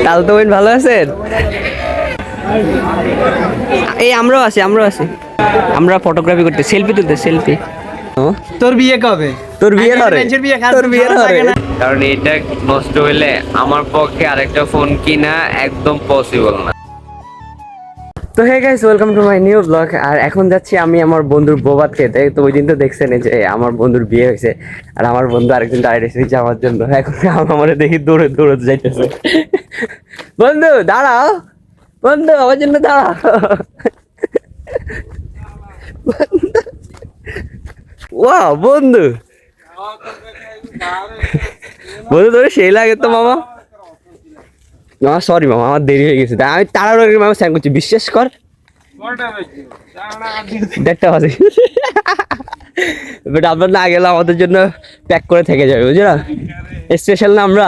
চালতো বোন ভালো আছেন? এই আমরাও আছি আমরা ফটোগ্রাফি করতে, সেলফি তুলতে, সেলফি। তোর বিয়ে কবে? তোর বিয়ের হরে, তোর বিয়ের হরে। কারণ এটা নষ্ট হইলে আমার পক্ষে আরেকটা ফোন কিনা একদম পসিবল না। তো hey guys, welcome to my new blog. আর এখন যাচ্ছি আমি আমার বন্ধুর বৌভাত খেতে। তো ওই দিন তো দেখছেন যে আমার বন্ধুর বিয়ে হয়েছে, আর আমার বন্ধু আরেকদিন দাঁড়িয়ে রেখেছে আমার জন্য। এখন আমার দেখি দৌড়ে দৌড়ে যাইতেছে। বন্ধু দাঁড়াও, বন্ধু আমার জন্য দাঁড়াও। ওয়াও বন্ধু, বন্ধু তোর সেই লাগে তো মামা। সরি মামা, আমার দেরি হয়ে গেছে, তাই আমি তাড়াহুড়ো মামা স্যান করছি, বিশ্বাস কর। বাট আপনার না গেলে আমাদের জন্য প্যাক করে থেকে যাবে, বুঝলি না? স্পেশাল না আমরা।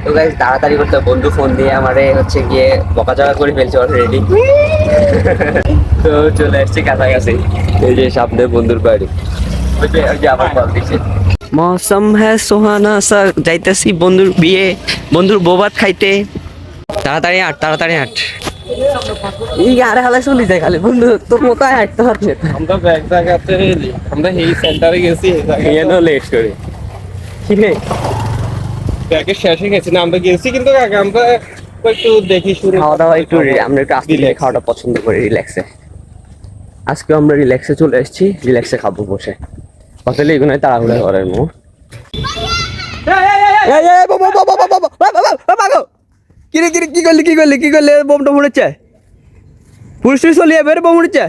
তো গাইস তাড়াতাড়ি করতে, বন্ধু ফোন দিয়ে আমারে হচ্ছে গিয়ে বকাঝকা করে ফেলছে অলরেডি। তো চলে আসছি কাছাকাছি, এই যে সামনে বন্ধুর বাড়ি। ওই যে আবার কল দিচ্ছে, মৌসম হ্যাঁ সোহানা সা। যাইতেছি বন্ধুর বিয়ে, বন্ধুর বৌভাত খাইতে। তাড়াতাড়ি হাঁট, তাড়াতাড়ি হাঁট। এই আরে হালা চলি যায় খালি, বন্ধু তোর কোথায় হাঁটতে পারছে? আমরা এক জায়গাতে, আমরা এই সেন্টারে গেছি, এনো লেট করে কি রে ব্যাগের শেষে গেছি না, আমরা গেছি কিন্তু আগে আমরা একটু দেখি শুরু খাওয়া দাওয়া একটু আমরা একটু আস্তে ধীরে খাওয়াটা পছন্দ করি, রিল্যাক্সে। আজকে আমরা রিল্যাক্সে চলে এসেছি, রিল্যাক্সে খাবো বসে। হোটেলে এগুলো তাড়াহুড়া করার মো। কিরে কিরে কি করলি, কি করলি, কি করলি? বোমটা উড়েছে, পুরুষ চলে যাবে রে, বোম উড়েছে।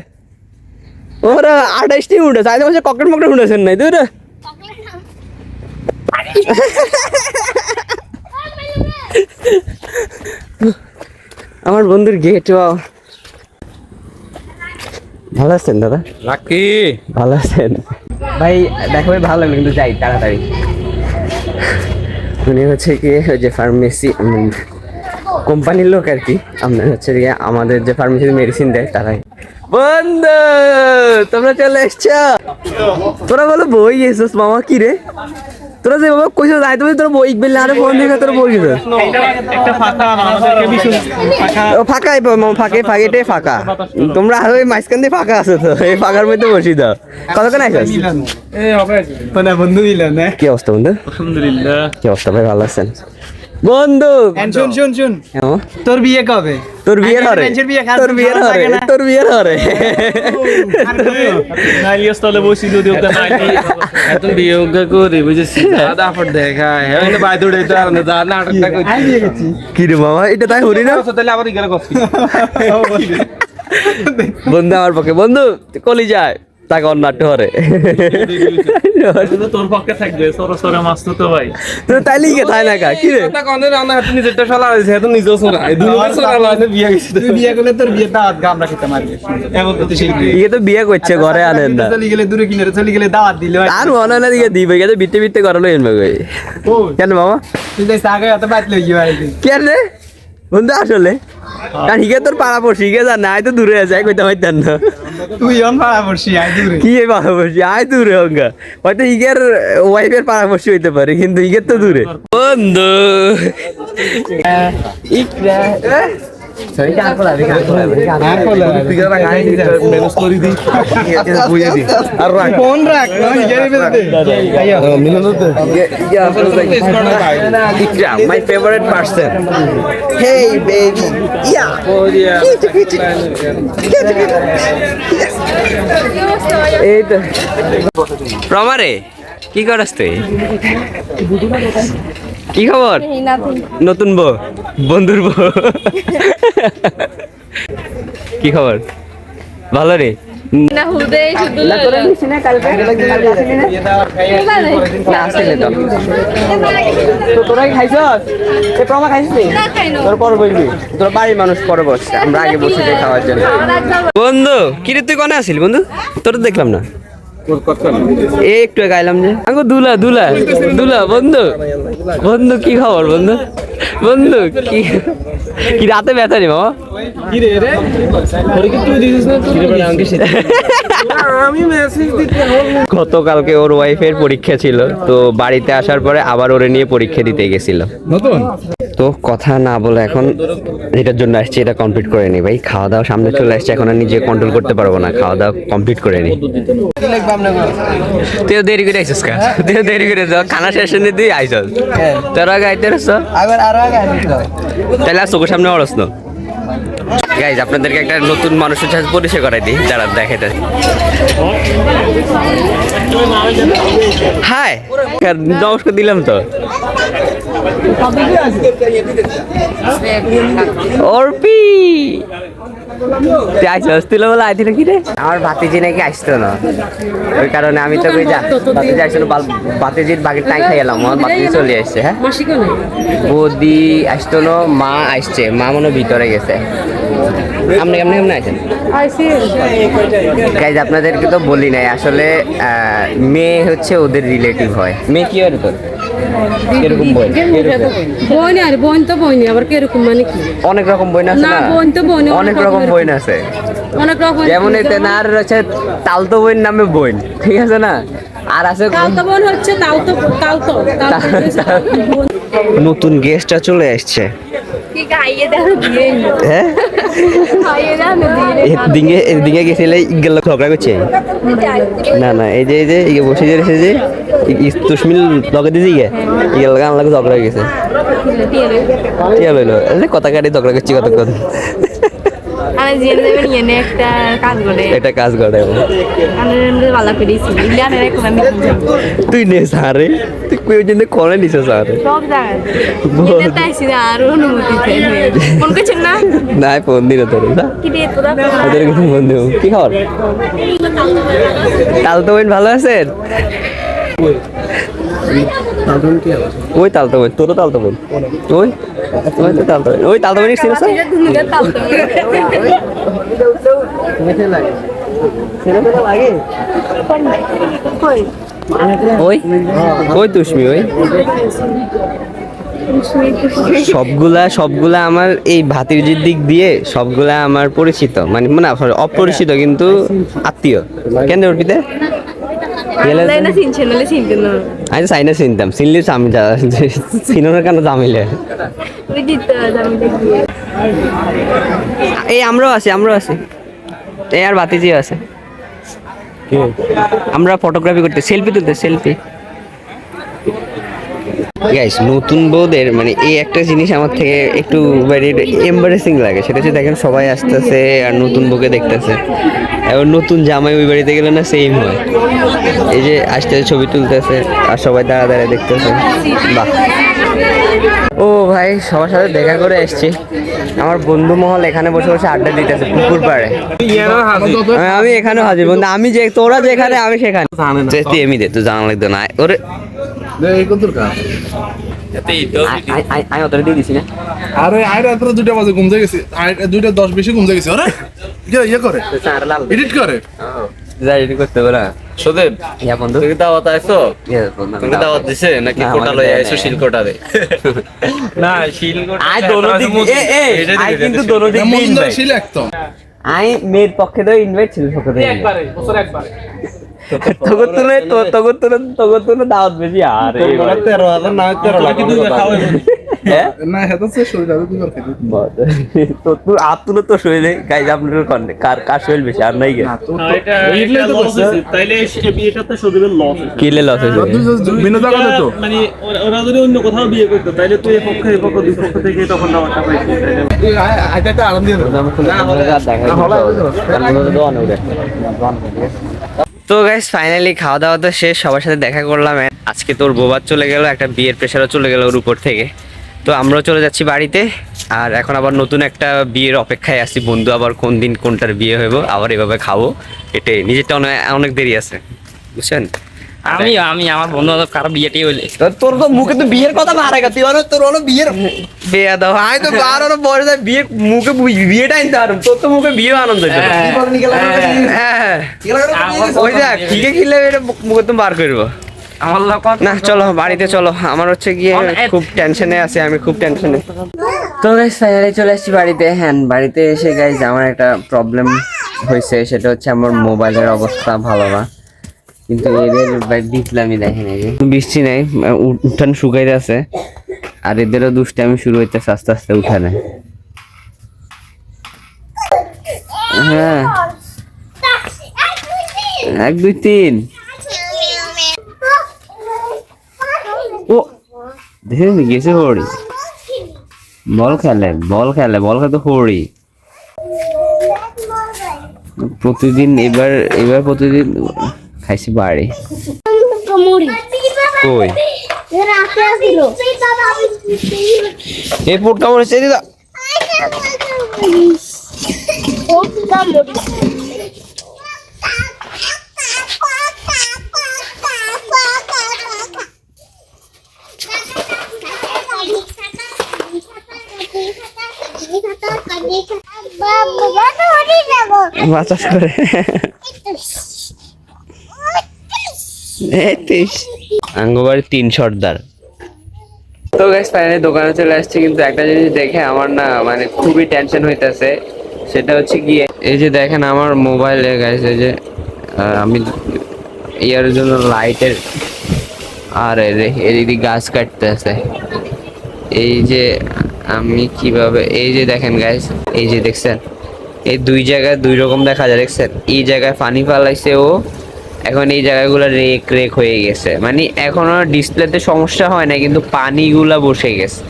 ওরা 28টি উঠেছে, আজ বলছে ককটেল মকটেল উঠেছেন নাই তুই রে। আমার বন্ধুর গেট। ভালো আছেন দাদা? লাকি ভালো আছেন ভাই? দেখো ভাই, ভালো লাগলো কিন্তু যাই তাড়াতাড়ি। উনি হচ্ছে কি ওই যে ফার্মেসি কোম্পানির লোক আর কি। আপনার হচ্ছে গিয়ে আমাদের যে ফার্মেসিতে মেডিসিন দেয় তারাই। বন্ধু তোমরা চলে এসছো? তোরা বলো বই গেছিস মামা? কি রে তোরা যে বাবা কইছো যাই, তুমি তোর বই বেললে আরে ফোন দেখে তোর বই গেছিস? একটা ফাঁকা আমাদেরকে বিশুদ্ধ ফাঁকা, ফাঁকাই ফাঁকে ফাঁকেটে ফাঁকা। তোমরা আর ওই মাঝখান দিয়ে ফাঁকা আছো, তো এই ফাঁকার মধ্যে বসি দাও। কতক্ষণ আইছিস? এই হবে মানে বন্ধু মিলন না। কি অবস্থা বন্ধু? আলহামদুলিল্লাহ। কি অবস্থা ভাই, ভালো আছেন? বন্ধু শুন তোর বিয়ে কবে? তোর বিয়ের হরে, তোর বিয়ের হরে, তোর বিয়ের হরে। নাইলিয়াস তলে বসি যদি ওটা নাইলি এত বিয়ে করে বুঝেছি দাদা ফট দেখা হ্যাঁ বাই দৌড়ে তো আর না নাটকটা কই বিয়ে গেছি। কি রে মামা, এটা তাই হরি না? তাহলে আবার গেল কফি বন্ধু আমার পক্ষে, বন্ধু কলি যায় তাকে অন্যাট্য হরে। তোর পক্ষে থাকবে সরো সরো মাছ তো ভাই তো তাই লিখে তাই না কা কি রে? কথা কোন না হাতে নিজেরটা শালা আছে এত নিজেও সরা এই দুটো সরা লাগে বিয়ে গেছে। তুই বিয়ে করলে তোর বিয়ে দাওয়াত গামরা খেতে মারবে এমন তো সেই ইয়ে তো বিয়ে করছে, ঘরে আনেন না। চলে গেলে দূরে কিনারে চলে গেলে দাওয়াত দিলে আর মনে হয় না দিকে দিবে, গেছে বিটে বিটে করালো এনবে কই। কেন মামা তুই যাই আগে এত বাদ লই গিয়ে কেন রে বন্ধু? আসলে কারণ হিগে তোর পাড়া পড়ছি, হিগে জান না, আয় তো দূরে আছে, কইতে পারতেন না। তুই অন পাড়া পড়ছি আয় দূরে কি পাড়া পড়ছি, আয় দূরে হঙ্গা। হয়তো হিগের ওয়াইফের পাড়া পড়ছি হইতে পারে, কিন্তু হিগের তো দূরে। বন্ধু ফোন রাখ my favorite person. Hey baby, yeah. এই তো প্রমারে কি করস তুই? কি খবর? নতুন বউ, বন্ধুর বউ। কি খবর? ভালো রে? না হুদে শুধু না করে নিছি না কালকে আসলি না আসলে তো তোরাই খাইছস? এ প্রমা খাইছিস? না খাইনো তোর পর বলবি, তোর বাড়ির মানুষ পরে বসছে, আমরা আগে বসে খাওয়ার জন্য। বন্ধু কি রে তুই কোনে আসিল বন্ধু? তোর দেখলাম না। এই একটু গাইলাম যে আঙ্গো দুলা দুলা দুলা বন্ধু বন্ধু কি খবর বন্ধু বন্ধু কি কি রাতে ব্যথা রে মামা কি রে রে ওরে কি তুই দিছিস না আমি মেসেজ দিতে গতকালকে ওর ওয়াইফের পরীক্ষা ছিল তো বাড়িতে আসার পরে আবার ওরে নিয়ে পরীক্ষা দিতে গেছিল নতুন তো কথা না বলে এখন যেটার জন্য আসছে এটা কমপ্লিট করে নি ভাই খাওয়া দাওয়া সামনে চলে আসছে এখন আর নিজে কন্ট্রোল করতে পারবো না খাওয়া দাওয়া কমপ্লিট করে নি তুইও দেরি করে আইসিস কা তুইও দেরি করে যাও খানা শেষ নিয়ে তুই আইসস তোর আগে আইতে রস তাহলে আর চোখের সামনে অরস না গাইজ আপনাদেরকে একটা নতুন মানুষের সাথে পরিচয় করাই দিই যারা দেখাতে হাই নমস্কার দিলাম তো অর্পি আমার ভাতিজি নাকি আসতো না ওই কারণে আমি তো ভাতিজি আসতো না ভাতিজির বাকি টাই খাই এলাম আমার ভাতিজি চলে আসছে হ্যাঁ বৌদি আসতো না মা আসছে মা মনে হয় ভিতরে গেছে আপনি কেমন কেমন আছেন গাইজ আপনাদেরকে তো বলি নাই আসলে মেয়ে হচ্ছে ওদের রিলেটিভ হয় মেয়ে কি হয় তোর কিরকম বই বোন আর বোন তো বোন আবার কিরকম মানে কি অনেক রকম বই আছে না না বোন তো বোন অনেক রকম বই আছে অনেক রকম যেমন তেনার হচ্ছে তালতো বইন নামে বইন ঠিক আছে না আর আছে তালতো বোন হচ্ছে তালতো নতুন গেস্টটা চলে আসছে কি খাইয়ে দাও দিয়ে হ্যাঁ খাইয়ে দাও দিয়ে এদিকে গেছিলে গেল ঝগড়া করছে না না এই যে ইয়ে বসে যে রেখে যে তুসমিল লগে দিদি গে ইয়ে লাগা আনলাগে ঝগড়া হয়ে গেছে টিয়া লইলো কথা কাটি ঝগড়া করছি কতক্ষণ আমি জেনে দেবেন এনে একটা কাজ করে এটা কাজ করে আমি ভালো করেছি ইলানের এখন আমি তুই নে সারে তুই কই জন্য কোনে নিছে সারে সব জায়গায় এটা তাইছি আর অনুমতি চাই ফোন করছেন না না ফোন দিলে তোর না কি রে তোরা ওদের কিছু ফোন দেব কি খবর তালতো বোন ভালো আছেন ওই তালতো বোন তোরও তালতো বোন ওই ওই তো তালতো বোন ওই তালতো বোন ছিল স্যার ওই ওই তুষ্মি ওই সবগুলা আমার এই ভাতিজির দিক দিয়ে সবগুলা আমার পরিচিত মানে মানে অপরিচিত কিন্তু আত্মীয় কেন অর্পিতে আমি চাইনা চিনতাম চিনলে আমি চিনোর কেন জামিলে এই আমরাও আছি এই আর ভাতিজি আছে আমরা ফটোগ্রাফি করতে সেলফি তুলতে সেলফি গাইস নতুন বউদের মানে এই একটা জিনিস আমার থেকে একটু এম্বারেসিং লাগে সেটা হচ্ছে দেখেন সবাই আসতেছে আর নতুন বউকে দেখতেছে এবার নতুন জামাই ওই বাড়িতে গেলে না সেম হয় এই যে আসতেছে ছবি তুলতেছে আর সবাই দাঁড়ায় দেখতেছে বাহ ও ভাই সবার সাথে দেখা করে এসছি আমার বন্ধু মহল এখানে বসে বসে আড্ডা দিতেছে পুকুর পাড়ে আমি এখানে হাজির বন্ধু আমি যে তোরা যেখানে আমি সেখানে তুই এমনি দে তুই জানা লাগতো না ওরে আমি অতটা দিয়ে দিছি না আরে আরে রাত্রে 2টা বাজে ঘুম থেকে গেছি 2:10 বেশি ঘুম থেকে গেছি আরে ইয়ে করে এডিট করে যাই এডিট করতে পারা সুদেব ইয়া বন্ধু তুই দাওয়াত আইছো তুমি দাওয়াত দিছে নাকি কোটা লই আইছো শিলকোটা রে না শিলকোটা আই দোনো দিক আই কিন্তু দোনো দিক মন দা ছিল একদম আই মেয়ের পক্ষে তো ইনভাইট ছিল সকলে একবারে বছর একবারে তগর তুলে দাওয়াত বেশি আর 13,000 না 13 লাখ কিন্তু খাওয়াই না হেতা সে শরীর আর দুবার খেতে তো তুই আপ তুলে তো শরীর গাইজ আপনাদের কর্নে কার শরীর বেশি আর নাই গে এটা এটা লস হইছে তাইলে এটাতে সুদেবের লস হইছে কিলে লস হয়েছে বিনা টাকা দিত মানে ওরা যদি অন্য কোথাও বিয়ে করতো তাইলে তুই এই পক্ষ দুই পক্ষ থেকে তখন দাওয়াটা পাইছিস তাইলে আইটা আরাম দিয়ে তো গাইস ফাইনালি খাওয়া দাওয়া তো শেষ সবার সাথে দেখা করলাম আজকে তোর বোবার চলে গেল একটা বিয়ের প্রেশারও চলে গেল ওর উপর থেকে তো আমরাও চলে যাচ্ছি বাড়িতে আর এখন আবার নতুন একটা বিয়ের অপেক্ষায় আছি বন্ধু আবার কোন দিন কোনটার বিয়ে হইব আবার এভাবে খাবো এটাই নিজেরটা অনেক দেরি আছে বুঝছেন আমি আমার বন্ধু বান্ধব কারো বিয়েটাই হইলে তোর তো মুখে তো বিয়ের কথা বাড়াই গেছে তোর হলো বিয়ের বিয়ে দাও আমি তো আর হলো বয়স বিয়ে মুখে বিয়েটা আনতে পারবো তোর তো মুখে বিয়ে আনন্দ হইতো হ্যাঁ ওই দেখ ঠিকই খেলে এটা মুখে তো বার করবো আমার লোক না চলো বাড়িতে চলো আমার হচ্ছে গিয়ে খুব টেনশনে আছে আমি খুব টেনশনে তো গাইস ফাইনালি চলে আসছি বাড়িতে হ্যাঁ বাড়িতে এসে গাইস আমার একটা প্রবলেম হয়েছে সেটা হচ্ছে আমার মোবাইলের অবস্থা ভালো না কিন্তু এদের দিতলামি দেখেন এই যে বৃষ্টি নাই উঠান শুকাইতে আছে আর এদেরও দুষ্টামি শুরু হইতেছে আস্তে আস্তে উঠানে হ্যাঁ 1 2 3 ও দেখে গেছে হরি বল খেলে বল খেতে হরি প্রতিদিন এবার প্রতিদিন খাইছি বাড়ি কই এই পোটকা মরেছে দিদা বাতাস করে আঙ্গবাড়ি 3 সর্দার তো গাইস ফাইনালি দোকানে চলে আসছে কিন্তু একটা জিনিস দেখে আমার না মানে খুবই টেনশন হইতাছে সেটা হচ্ছে গিয়ে এই যে দেখেন আমার মোবাইলে গাইস এই যে আমি ইয়ার জন্য লাইটের আর এদিকে গাছ কাটতেছে এই যে আমি কিভাবে এই যে দেখেন গাইস এই যে দেখছেন এই দুই জায়গায় দুই রকম দেখা যায় দেখছেন এই জায়গায় পানি ফালাইছে ও এখন এই জায়গাগুলো রেক হয়ে গেছে মানে এখনো ডিসপ্লেতে সমস্যা হয় না কিন্তু পানিগুলা বসে গেছে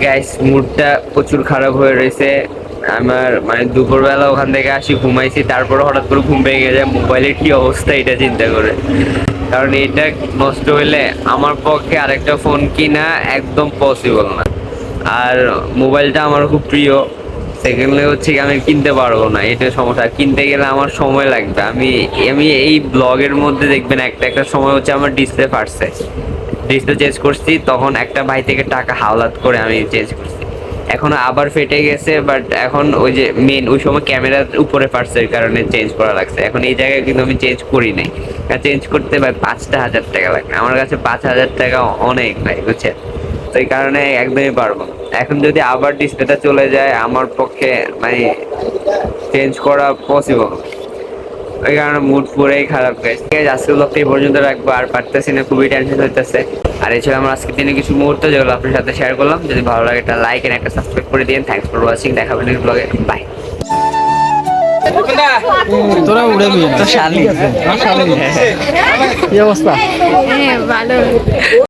গাইস মুডটা প্রচুর খারাপ হয়ে রয়েছে আমার মানে দুপুরবেলা ওখান থেকে আসি ঘুমাইছি তারপরে হঠাৎ করে ঘুম পেয়ে গেছে মোবাইলের কি অবস্থা এটা চিন্তা করে কারণ এটা নষ্ট হইলে আমার পক্ষে আরেকটা ফোন কিনা একদম পসিবল না আর মোবাইলটা আমার খুব প্রিয় সেকেন্ডলি হচ্ছে আমি কিনতে পারবো না এটা সমস্যা কিনতে গেলে আমার সময় লাগবে আমি এই ব্লগের মধ্যে দেখবেন একটা সময় হচ্ছে আমার ডিসপ্লে ফাটছে ডিসপ্লে চেঞ্জ করছি তখন একটা ভাই থেকে টাকা হাওলাত করে আমি চেঞ্জ করছি এখন আবার ফেটে গেছে বাট এখন ওই যে মেন ওই সময় ক্যামেরার উপরে ফাটছে এর কারণে চেঞ্জ করা লাগছে এখন এই জায়গায় কিন্তু আমি চেঞ্জ করি নাই চেঞ্জ করতে ভাই 5,000 টাকা লাগবে আমার কাছে 5,000 টাকা অনেক ভাই বুঝছেন তো এই কারণে একদমই পারবো এখন যদি আবার ডিসপ্লেটা চলে যায় আমার পক্ষে মানে চেঞ্জ করা পসিবল ওই কারণে মুড পুরাই খারাপ গেছে ঠিক আছে আজকের ব্লগটা এই পর্যন্ত রাখবো আর পারতেছি না খুবই টেনশন হইতেছে আর এই ছিল আমার আজকের দিনে কিছু মুহূর্ত যেগুলো আপনার সাথে শেয়ার করলাম যদি ভালো লাগে একটা লাইক এন্ড একটা সাবস্ক্রাইব করে দিন থ্যাঙ্কস ফর ওয়াচিং দেখাবেন নেক্সট ব্লগে বাই তোরা উড়ে নিয়ে তো শালি কি অবস্থা হ্যাঁ ভালো